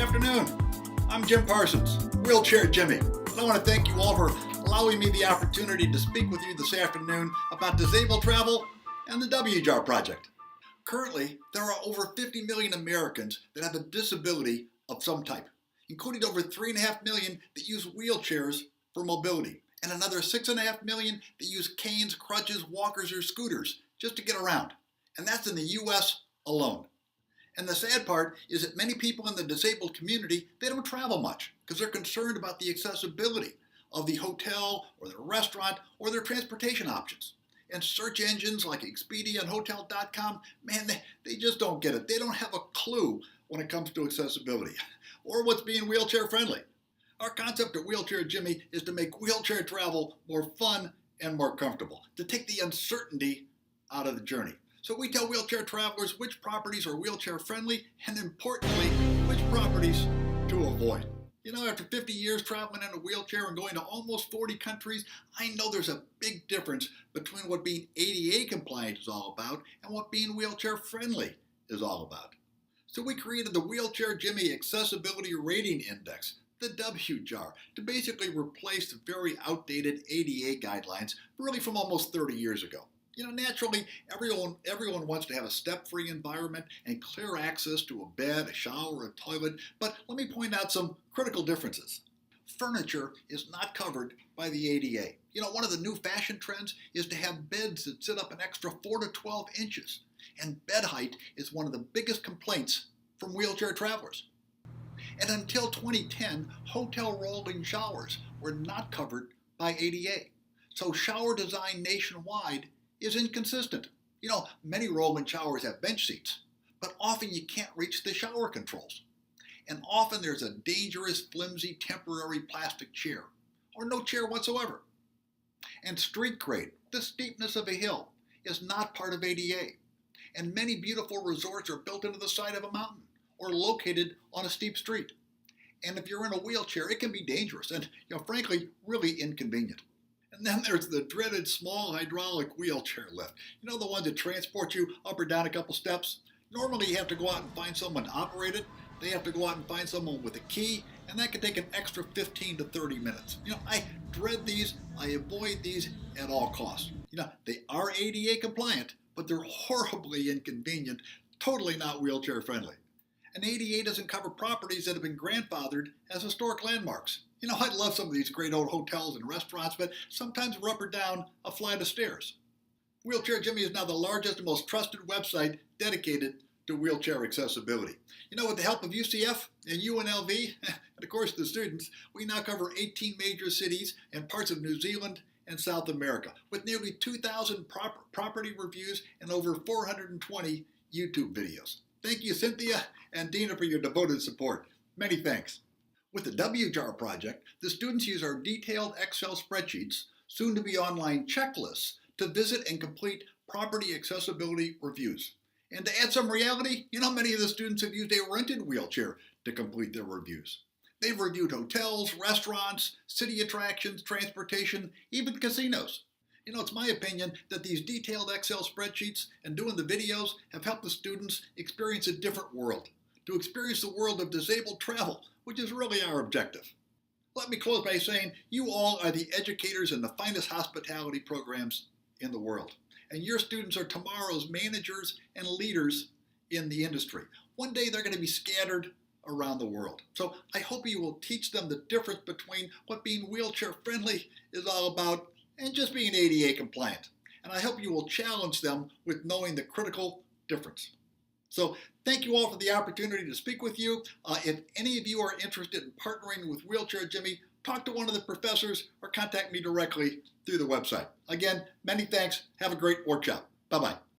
afternoon. I'm Jim Parsons, Wheelchair Jimmy, and I want to thank you all for allowing me the opportunity to speak with you this afternoon about disabled travel and the WJAR project. Currently, there are over 50 million Americans that have a disability of some type, including over 3.5 million that use wheelchairs for mobility, and another 6.5 million that use canes, crutches, walkers, or scooters just to get around. And that's in the US alone. And the sad part is that many people in the disabled community, they don't travel much because they're concerned about the accessibility of the hotel or the restaurant or their transportation options. And search engines like Expedia and Hotel.com, man, they just don't get it. They don't have a clue when it comes to accessibility or what's being wheelchair friendly. Our concept at Wheelchair Jimmy is to make wheelchair travel more fun and more comfortable, to take the uncertainty out of the journey. So we tell wheelchair travelers which properties are wheelchair friendly and, importantly, which properties to avoid. You know, after 50 years traveling in a wheelchair and going to almost 40 countries, I know there's a big difference between what being ADA compliant is all about and what being wheelchair friendly is all about. So we created the Wheelchair Jimmy Accessibility Rating Index, the WJAR, to basically replace the very outdated ADA guidelines, really from almost 30 years ago. You know, naturally, everyone wants to have a step-free environment and clear access to a bed, a shower, a toilet, but let me point out some critical differences. Furniture is not covered by the ADA. You know, one of the new fashion trends is to have beds that sit up an extra 4 to 12 inches, and bed height is one of the biggest complaints from wheelchair travelers. And until 2010, hotel rolling showers were not covered by ADA. So shower design nationwide is inconsistent. You know, many roll-in showers have bench seats, but often you can't reach the shower controls. And often there's a dangerous, flimsy, temporary plastic chair, or no chair whatsoever. And street grade, the steepness of a hill, is not part of ADA. And many beautiful resorts are built into the side of a mountain, or located on a steep street. And if you're in a wheelchair, it can be dangerous and, frankly, really inconvenient. And then there's the dreaded small hydraulic wheelchair lift. You know, the ones that transport you up or down a couple steps? Normally you have to go out and find someone to operate it. They have to go out and find someone with a key, and that can take an extra 15 to 30 minutes. You know, I dread these. I avoid these at all costs. You know, they are ADA compliant, but they're horribly inconvenient, totally not wheelchair friendly. And ADA doesn't cover properties that have been grandfathered as historic landmarks. You know, I love some of these great old hotels and restaurants, but sometimes we're up or down a flight of stairs. Wheelchair Jimmy is now the largest and most trusted website dedicated to wheelchair accessibility. You know, with the help of UCF and UNLV, and of course the students, we now cover 18 major cities and parts of New Zealand and South America, with nearly 2,000 property reviews and over 420 YouTube videos. Thank you, Cynthia and Dina, for your devoted support. Many thanks. With the WJAR project, the students use our detailed Excel spreadsheets, soon to be online checklists, to visit and complete property accessibility reviews. And to add some reality, you know, many of the students have used a rented wheelchair to complete their reviews. They've reviewed hotels, restaurants, city attractions, transportation, even casinos. You know, it's my opinion that these detailed Excel spreadsheets and doing the videos have helped the students experience a different world, to experience the world of disabled travel, which is really our objective. Let me close by saying you all are the educators in the finest hospitality programs in the world. And your students are tomorrow's managers and leaders in the industry. One day they're going to be scattered around the world. So I hope you will teach them the difference between what being wheelchair friendly is all about and just being ADA compliant. And I hope you will challenge them with knowing the critical difference. So thank you all for the opportunity to speak with you. If any of you are interested in partnering with Wheelchair Jimmy, talk to one of the professors or contact me directly through the website. Again, many thanks. Have a great workshop. Bye-bye.